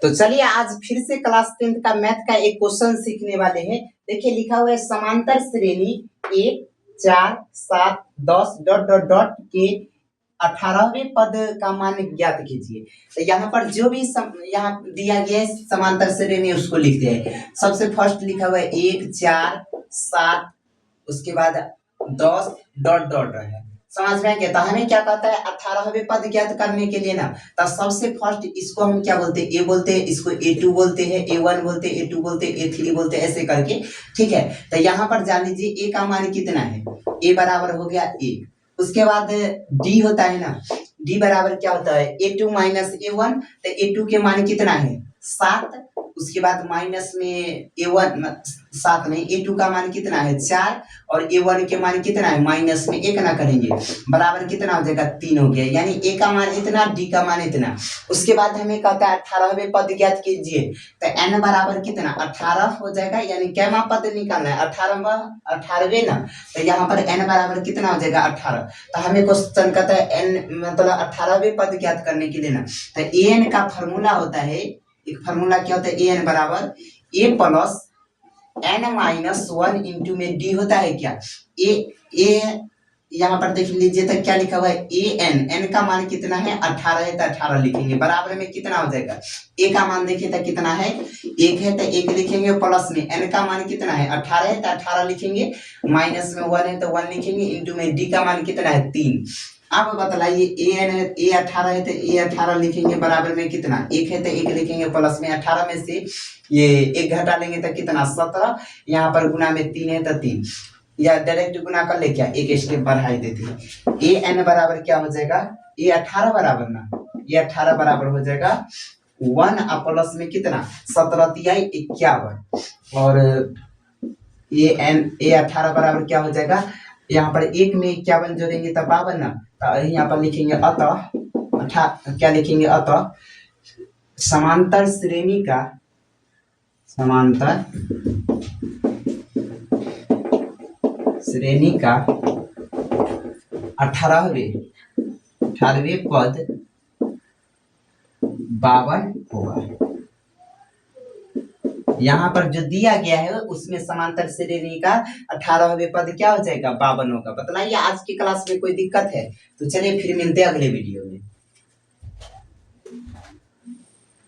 तो चलिए आज फिर से क्लास 10th का मैथ का एक क्वेश्चन सीखने वाले हैं। देखिए लिखा हुआ है समांतर श्रेणी 1 4 7 10 डॉट डॉट डॉट के 18वें पद का मान ज्ञात कीजिए। तो यहाँ पर जो भी यहाँ दिया गया है समांतर श्रेणी उसको लिखते हैं। सबसे फर्स्ट लिखा हुआ है 1 4 7 उसके बाद 10 डॉट डॉट है। समझ में क्या? तो हमें क्या कहता है 18वें पद ज्ञात करने के लिए ना, तो सबसे फर्स्ट इसको हम क्या बोलते हैं, ए बोलते हैं, इसको A2 बोलते हैं, A1 बोलते हैं, A2 बोलते हैं, A3 बोलते हैं, ऐसे करके। ठीक है, तो यहाँ पर जान लीजिए ए का मान कितना है, ए बराबर हो गया 1। उसके बाद डी होता है ना, डी बराबर क्या होता है A2 माइनस A1। तो A2 के मान कितना है 7। उसके बाद माइनस में A1 7 में A2 का मान कितना है 4 और A1 के मान कितना है माइनस में 1 ना करेंगे, बराबर कितना हो जाएगा 3 हो गया। यानी ए का मान इतना, डी का मान इतना। उसके बाद हमें कहता है 18वें पद ज्ञात कीजिए। तो n बराबर कितना 18 हो जाएगा, यानी कैमा पद निकालना है 18वें ना। तो यहाँ पर n बराबर कितना हो जाएगा 18। तो हमें क्वेश्चन कहता है n मतलब 18वें पद ज्ञात करने के लिए ना, तो an का फॉर्मूला होता है, एक फार्मूला क्या होता है an बराबर a plus n minus 1 into में डी होता है क्या ए यहाँ पर देख लीजिए तो क्या लिखा हुआ है एन का मान कितना है 18 है, तो 18 लिखेंगे। बराबर में कितना हो जाएगा, ए का मान देखिए तो कितना है 1 है, तो 1 लिखेंगे, प्लस में एन का मान कितना है 18 है, तो 18 लिखेंगे, माइनस में 1 है तो 1 लिखेंगे, इंटू में डी का मान कितना है 3। अब बतलाइए एन है, ए 18 है तो ए 18 लिखेंगे, बराबर में कितना 1 है तो 1 लिखेंगे, प्लस में 18 में से ये 1 घटा लेंगे तो कितना 17, यहाँ पर गुना में 3 है तो 3, या डायरेक्ट गुना कर ले क्या, एक स्टेप बढ़ाई देते हैं। ए एन बराबर क्या हो जाएगा, ए 18 बराबर ना, ये 18 बराबर हो जाएगा 1 प्लस में कितना 17 51, और ए एन ए 18 बराबर क्या हो जाएगा, यहाँ पर 1 में 51 जोड़ेंगे तब 52 ना। तो यहाँ पर लिखेंगे अतः क्या लिखेंगे, अतः समांतर श्रेणी का श्रेणी का 18वें पद 52 होगा। यहाँ पर जो दिया गया है उसमें समांतर श्रेणी का 18वें पद क्या हो जाएगा 52 होगा। बतलाइए आज की क्लास में कोई दिक्कत है? तो चलिए फिर मिलते हैं अगले वीडियो में।